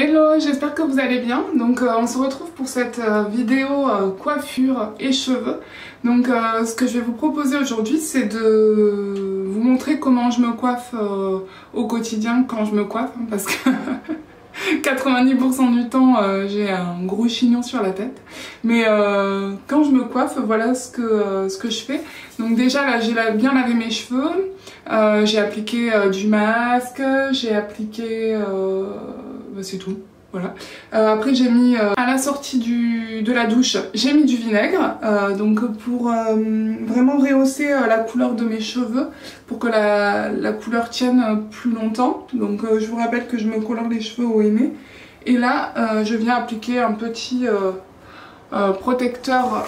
Hello, j'espère que vous allez bien. Donc on se retrouve pour cette vidéo coiffure et cheveux. Donc ce que je vais vous proposer aujourd'hui, c'est de vous montrer comment je me coiffe au quotidien quand je me coiffe, hein, parce que 90% du temps j'ai un gros chignon sur la tête. Mais quand je me coiffe, voilà ce que je fais. Donc déjà là, j'ai bien lavé mes cheveux, j'ai appliqué du masque, j'ai appliqué... c'est tout, voilà. Après j'ai mis à la sortie de la douche, j'ai mis du vinaigre, donc pour vraiment rehausser la couleur de mes cheveux, pour que la couleur tienne plus longtemps. Donc je vous rappelle que je me colore les cheveux au henné. Et là je viens appliquer un petit protecteur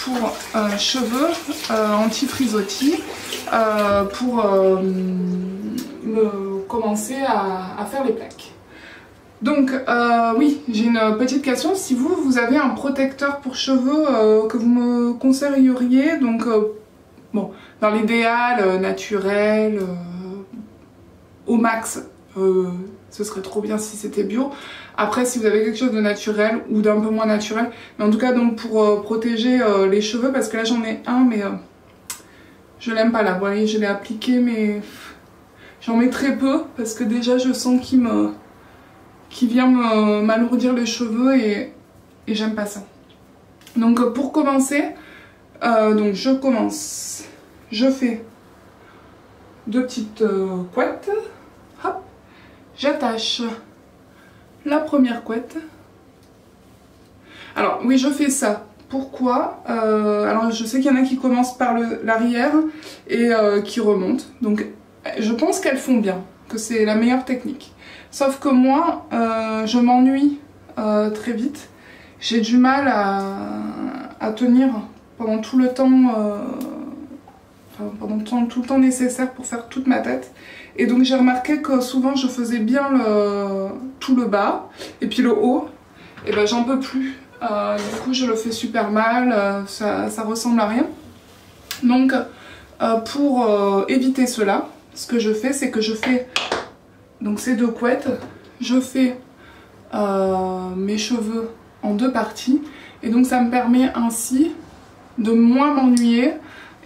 pour cheveux anti-frisottis pour commencer à faire les plaques. Donc oui, j'ai une petite question. Si vous avez un protecteur pour cheveux que vous me conseilleriez, donc bon, dans l'idéal naturel, au max, ce serait trop bien si c'était bio. Après, si vous avez quelque chose de naturel ou d'un peu moins naturel, mais en tout cas donc pour protéger les cheveux, parce que là j'en ai un, mais je l'aime pas là. Vous voyez, je l'ai appliqué, mais j'en mets très peu parce que déjà je sens qu'il vient m'alourdir les cheveux et j'aime pas ça. Donc pour commencer, donc je commence, je fais deux petites couettes, hop, j'attache la première couette. Alors oui, je fais ça. Pourquoi? Alors je sais qu'il y en a qui commencent par l'arrière et qui remontent. Donc je pense qu'elles font bien, que c'est la meilleure technique. Sauf que moi, je m'ennuie très vite. J'ai du mal à tenir pendant tout le temps, tout le temps nécessaire pour faire toute ma tête. Et donc j'ai remarqué que souvent je faisais bien tout le bas et puis le haut. Et ben j'en peux plus. Du coup je le fais super mal, ça ressemble à rien. Donc pour éviter cela, ce que je fais, c'est que je fais donc ces deux couettes, je fais mes cheveux en deux parties. Et donc ça me permet ainsi de moins m'ennuyer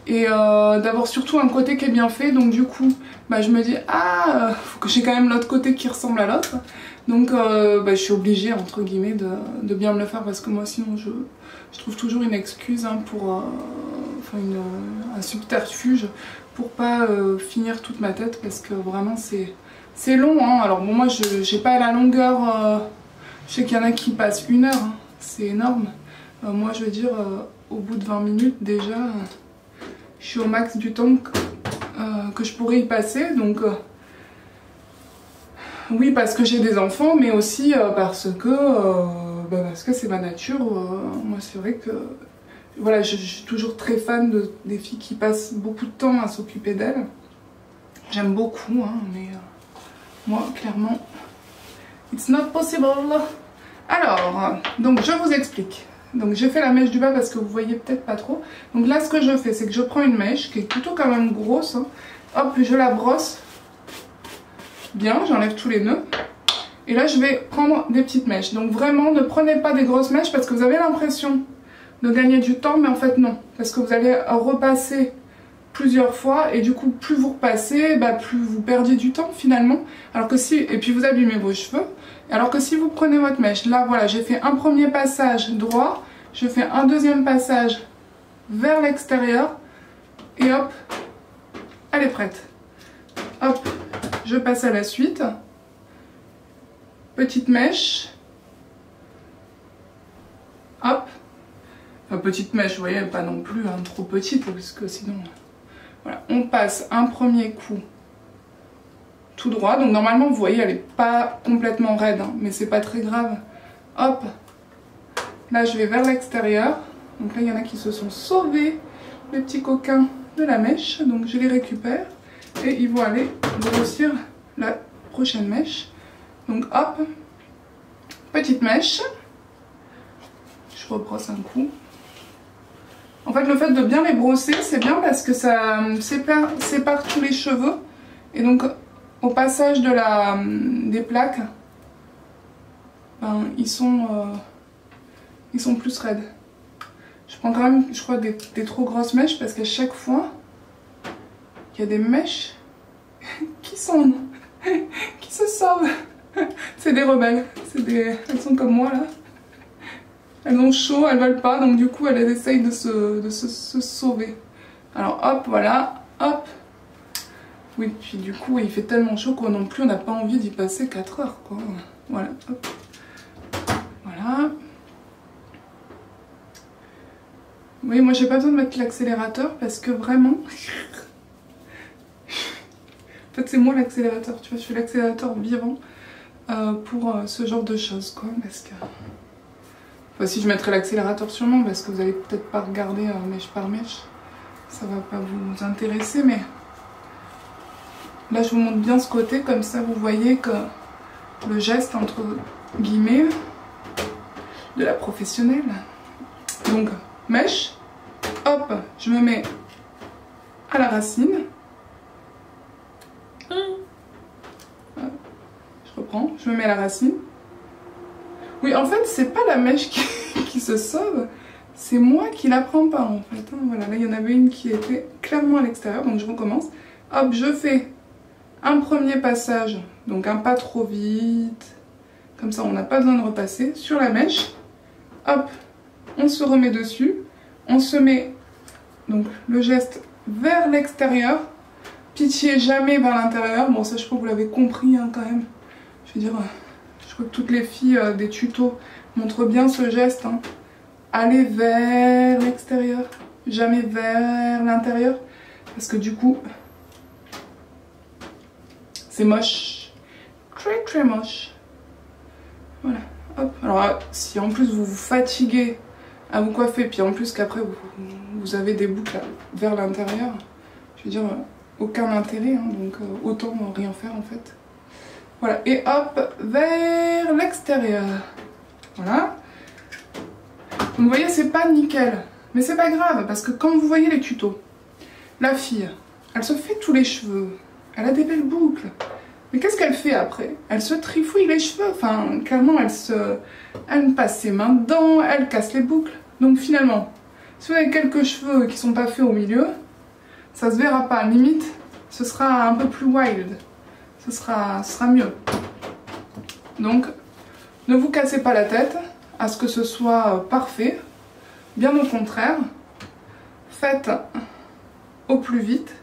et d'avoir surtout un côté qui est bien fait. Donc du coup bah, je me dis faut que j'ai quand même l'autre côté qui ressemble à l'autre. Donc je suis obligée entre guillemets de bien me le faire, parce que moi sinon je trouve toujours une excuse hein, pour un subterfuge pour pas finir toute ma tête, parce que vraiment c'est long hein. Alors bon, moi j'ai pas la longueur, je sais qu'il y en a qui passent 1 heure, hein. C'est énorme. Moi je veux dire au bout de 20 minutes déjà je suis au max du temps que je pourrais y passer. Donc oui, parce que j'ai des enfants, mais aussi parce que c'est ma nature. Moi c'est vrai que voilà, je suis toujours très fan des filles qui passent beaucoup de temps à s'occuper d'elles. J'aime beaucoup hein, mais moi clairement it's not possible. Alors donc je vous explique. Donc j'ai fait la mèche du bas parce que vous voyez peut-être pas trop. Donc là ce que je fais, c'est que je prends une mèche qui est plutôt quand même grosse, hein. Hop, je la brosse bien, j'enlève tous les nœuds. Et là je vais prendre des petites mèches. Donc vraiment ne prenez pas des grosses mèches, parce que vous avez l'impression de gagner du temps, mais en fait non. Parce que vous allez repasser plusieurs fois et du coup plus vous repassez, plus vous perdiez du temps finalement. Alors que et puis vous abîmez vos cheveux. Alors que si vous prenez votre mèche, là voilà, j'ai fait un premier passage droit, je fais un deuxième passage vers l'extérieur et hop, elle est prête. Hop, je passe à la suite. Petite mèche. Hop. Enfin, petite mèche, vous voyez, pas non plus hein, trop petite, parce que sinon... Voilà, on passe un premier coup tout droit. Donc normalement, vous voyez, elle n'est pas complètement raide, hein, mais c'est pas très grave. Hop. Là, je vais vers l'extérieur. Donc là, il y en a qui se sont sauvés, les petits coquins de la mèche. Donc je les récupère. Et ils vont aller grossir la prochaine mèche. Donc hop, petite mèche. Je rebrosse un coup. En fait, le fait de bien les brosser, c'est bien parce que ça sépare tous les cheveux. Et donc, au passage des plaques, ben, ils sont plus raides. Je prends quand même, je crois, des trop grosses mèches parce qu'à chaque fois, il y a des mèches qui se sauvent. C'est des rebelles. Elles sont comme moi là. Elles ont chaud, elles veulent pas, donc du coup elles essayent de se sauver. Alors hop, voilà, hop. Oui, puis du coup il fait tellement chaud qu'on non plus on n'a pas envie d'y passer 4 heures quoi. Voilà, hop. Voilà. Oui, moi j'ai pas besoin de mettre l'accélérateur parce que vraiment... En fait c'est moi l'accélérateur, tu vois, je suis l'accélérateur vivant pour ce genre de choses quoi, parce que... Enfin si je mettrais l'accélérateur sûrement parce que vous allez peut-être pas regarder mèche par mèche, ça va pas vous intéresser, mais... Là je vous montre bien ce côté, comme ça vous voyez que le geste entre guillemets de la professionnelle. Donc mèche, hop, je me mets à la racine. Je reprends, je me mets à la racine. Oui, en fait, c'est pas la mèche qui se sauve, c'est moi qui la prends pas en fait. Voilà, là il y en avait une qui était clairement à l'extérieur, donc je recommence. Hop, je fais un premier passage, donc un pas trop vite, comme ça on n'a pas besoin de repasser, sur la mèche. Hop, on se remet dessus, on se met donc le geste vers l'extérieur, pitié jamais vers l'intérieur. Bon ça je crois que vous l'avez compris hein, quand même, je veux dire, je crois que toutes les filles des tutos montrent bien ce geste, hein. Aller vers l'extérieur, jamais vers l'intérieur, parce que du coup c'est moche, très très moche. Voilà, hop. Alors si en plus vous vous fatiguez à vous coiffer, puis en plus qu'après vous avez des boucles vers l'intérieur, je veux dire aucun intérêt, hein, donc autant rien faire en fait. Voilà, et hop, vers l'extérieur. Voilà. Donc vous voyez, c'est pas nickel, mais c'est pas grave, parce que quand vous voyez les tutos, la fille, elle se fait tous les cheveux, elle a des belles boucles. Mais qu'est-ce qu'elle fait après? Elle se trifouille les cheveux, enfin clairement elle passe ses mains dedans, elle casse les boucles. Donc finalement, si vous avez quelques cheveux qui sont pas faits au milieu, ça se verra pas, limite ce sera un peu plus wild, ce sera mieux. Donc ne vous cassez pas la tête à ce que ce soit parfait, bien au contraire, faites au plus vite,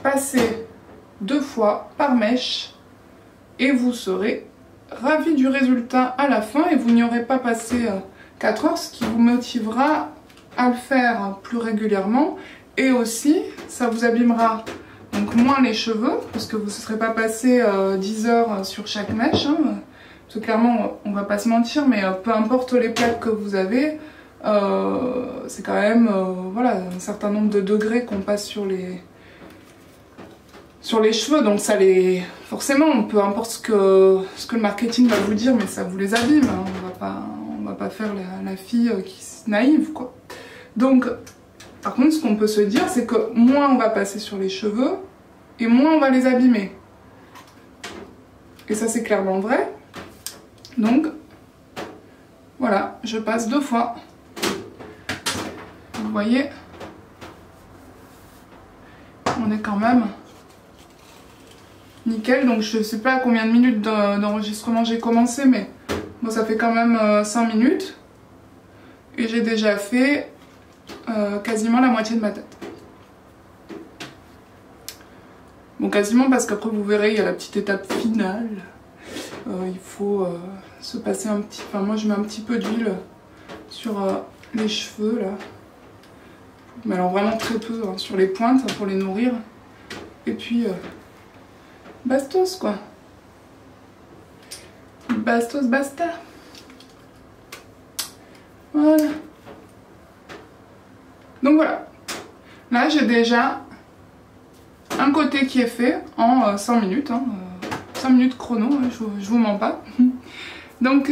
passez 2 fois par mèche et vous serez ravis du résultat à la fin et vous n'y aurez pas passé 4 heures, ce qui vous motivera à le faire plus régulièrement, et aussi ça vous abîmera donc moins les cheveux parce que vous ne serez pas passé 10 heures sur chaque mèche, hein, parce que clairement on va pas se mentir, mais peu importe les plaques que vous avez, c'est quand même voilà, un certain nombre de degrés qu'on passe sur les cheveux, donc ça les... Forcément, peu importe ce que le marketing va vous dire, mais ça vous les abîme, hein. On va pas faire la fille qui est naïve, quoi. Donc, par contre, ce qu'on peut se dire, c'est que moins on va passer sur les cheveux, et moins on va les abîmer. Et ça, c'est clairement vrai. Donc, voilà, je passe 2 fois. Vous voyez, on est quand même... nickel. Donc je sais pas à combien de minutes d'enregistrement j'ai commencé, mais bon, ça fait quand même 5 minutes et j'ai déjà fait quasiment la moitié de ma tête. Bon, quasiment, parce qu'après vous verrez, il y a la petite étape finale. Il faut se passer un petit... Enfin moi je mets un petit peu d'huile sur les cheveux là, mais alors vraiment très peu, hein, sur les pointes, hein, pour les nourrir, et puis bastos quoi. Bastos basta. Voilà. Donc voilà. Là j'ai déjà un côté qui est fait en 5 minutes. Hein, 5 minutes chrono, hein, je vous mens pas. Donc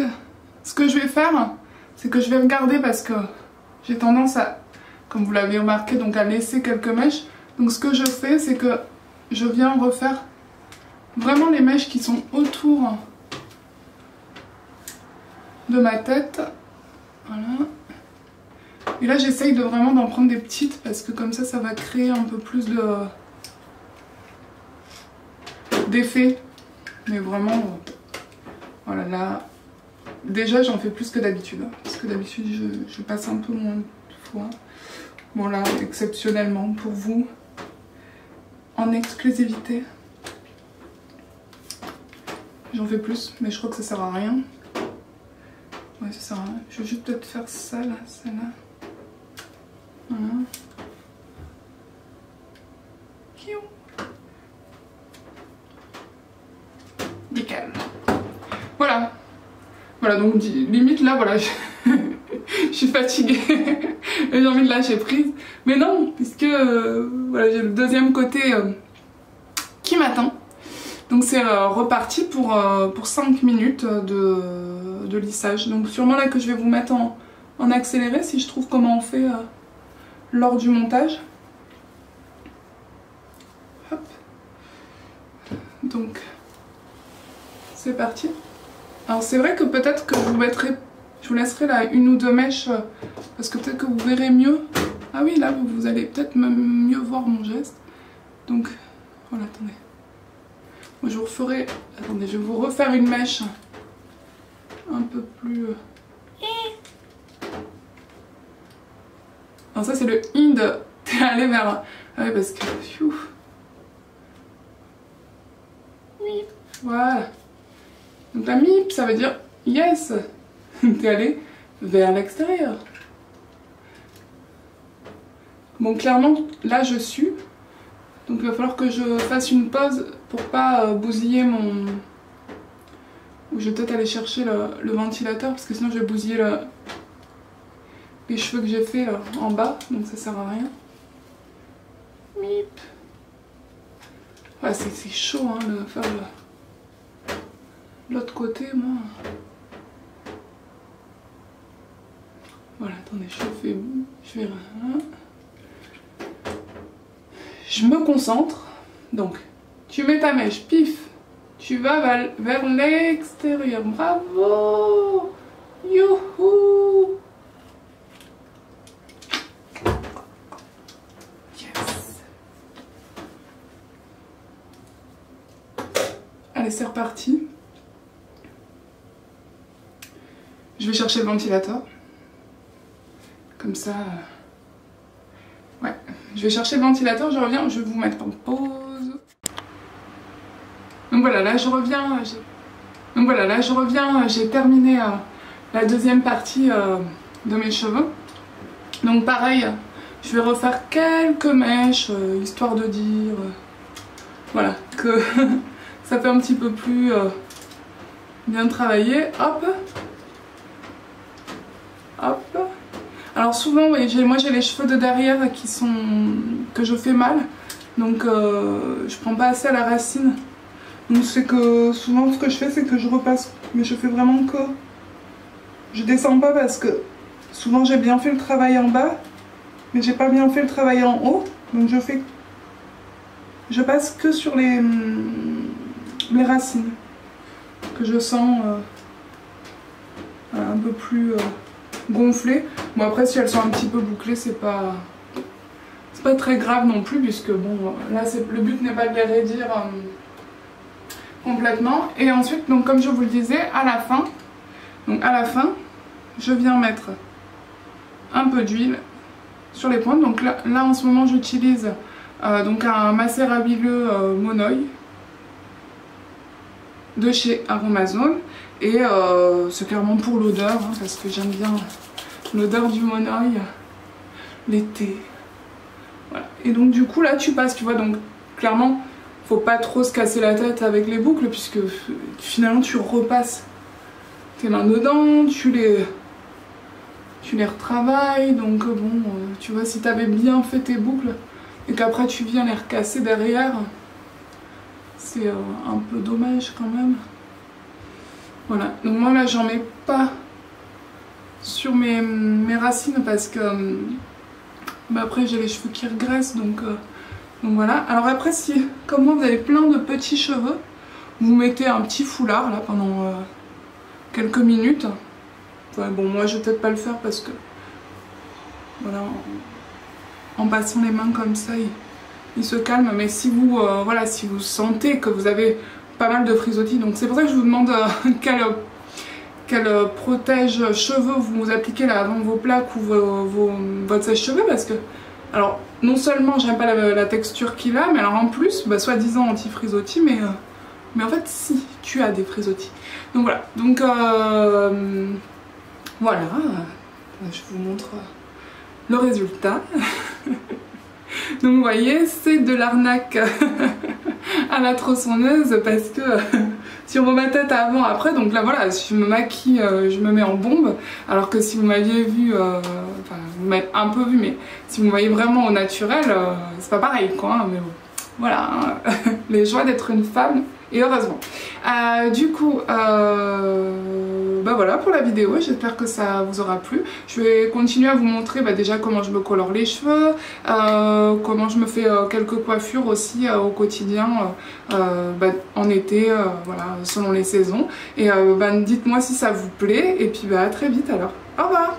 ce que je vais faire, c'est que je vais regarder, parce que j'ai tendance à, comme vous l'avez remarqué, donc à laisser quelques mèches. Donc ce que je fais, c'est que je viens refaire vraiment les mèches qui sont autour de ma tête. Voilà. Et là j'essaye de vraiment d'en prendre des petites parce que comme ça va créer un peu plus d'effet. Mais vraiment, voilà, là, déjà j'en fais plus que d'habitude. Hein, parce que d'habitude je passe un peu moins de fois. Bon là, exceptionnellement pour vous, en exclusivité, j'en fais plus, mais je crois que ça sert à rien. Ouais, ça sert à rien. Je vais juste peut-être faire ça là, celle-là. Voilà. Nickel. Voilà. Voilà, donc limite là, voilà, je suis fatiguée. J'ai envie de lâcher prise. Mais non, puisque voilà, j'ai le deuxième côté qui m'attend. Donc c'est reparti pour 5 minutes de lissage. Donc sûrement là que je vais vous mettre en accéléré si je trouve comment on fait lors du montage. Hop. Donc c'est parti. Alors c'est vrai que peut-être que je vous laisserai là une ou deux mèches parce que peut-être que vous verrez mieux. Ah oui, là vous allez peut-être même mieux voir mon geste. Donc voilà, attendez. Moi je vous referai, attendez, je vais vous refaire une mèche un peu plus... Alors ça c'est le in de t'es allé vers... Ah oui parce que... Oui, voilà. Donc la mip, ça veut dire yes, t'es allé vers l'extérieur. Bon, clairement, là je sue. Donc il va falloir que je fasse une pause pour pas bousiller mon... Ou je vais peut-être aller chercher le ventilateur parce que sinon je vais bousiller les cheveux que j'ai fait là, en bas. Donc ça sert à rien. Mip. Ouais, c'est chaud hein, de faire l'autre côté, moi. Voilà, attendez, je vais... Je me concentre. Donc, tu mets ta mèche, pif. Tu vas vers l'extérieur. Bravo! Youhou! Yes! Allez, c'est reparti. Je vais chercher le ventilateur. Comme ça... Ouais, je vais chercher le ventilateur, je reviens, je vais vous mettre en pause. Donc voilà, là je reviens, j'ai terminé la deuxième partie de mes cheveux. Donc pareil, je vais refaire quelques mèches, histoire de dire, voilà, que ça fait un petit peu plus bien travaillé. Hop, hop. Alors souvent, oui, moi j'ai les cheveux de derrière que je fais mal, donc je prends pas assez à la racine. Donc c'est que souvent ce que je fais c'est que je repasse, mais je fais vraiment que... Je descends pas parce que souvent j'ai bien fait le travail en bas, mais j'ai pas bien fait le travail en haut, donc je passe que sur les racines, que je sens un peu plus... gonflées. Bon après si elles sont un petit peu bouclées c'est pas très grave non plus puisque bon là le but n'est pas de les raidir complètement. Et ensuite donc comme je vous le disais à la fin je viens mettre un peu d'huile sur les pointes. Donc là en ce moment j'utilise donc un macérat huileux Monoi de chez Aromazone. Et c'est clairement pour l'odeur, hein, parce que j'aime bien l'odeur du Monoi l'été. Voilà. Et donc du coup là tu passes, tu vois, donc clairement faut pas trop se casser la tête avec les boucles puisque finalement tu repasses tes mains dedans, tu les retravailles. Donc bon, tu vois, si t'avais bien fait tes boucles et qu'après tu viens les recasser derrière, c'est un peu dommage quand même. Voilà, donc moi là j'en mets pas sur mes racines parce que après j'ai les cheveux qui regraissent, donc voilà. Alors après si, comme moi vous avez plein de petits cheveux, vous mettez un petit foulard là pendant quelques minutes Ouais, bon, moi je vais peut-être pas le faire parce que voilà, en passant les mains comme ça, il se calme. Mais si vous, voilà, si vous sentez que vous avez pas mal de frisottis, donc c'est pour ça que je vous demande quel protège cheveux vous appliquez là avant vos plaques ou votre sèche-cheveux, parce que alors non seulement j'aime pas la texture qu'il a, mais alors en plus, bah, soi-disant anti-frisottis, mais en fait si tu as des frisottis. Donc voilà, donc voilà, je vous montre le résultat. Donc vous voyez, c'est de l'arnaque à la tronçonneuse parce que sur ma tête avant, après, donc là voilà, si je me maquille, je me mets en bombe, alors que si vous m'aviez vu, enfin vous m'avez un peu vu, mais si vous me voyez vraiment au naturel, c'est pas pareil quoi, hein, mais bon, voilà, hein, les joies d'être une femme, et heureusement. Du coup, bah voilà pour la vidéo, j'espère que ça vous aura plu. Je vais continuer à vous montrer déjà comment je me colore les cheveux, comment je me fais quelques coiffures aussi au quotidien en été, voilà, selon les saisons. Et dites-moi si ça vous plaît, et puis à très vite alors. Au revoir!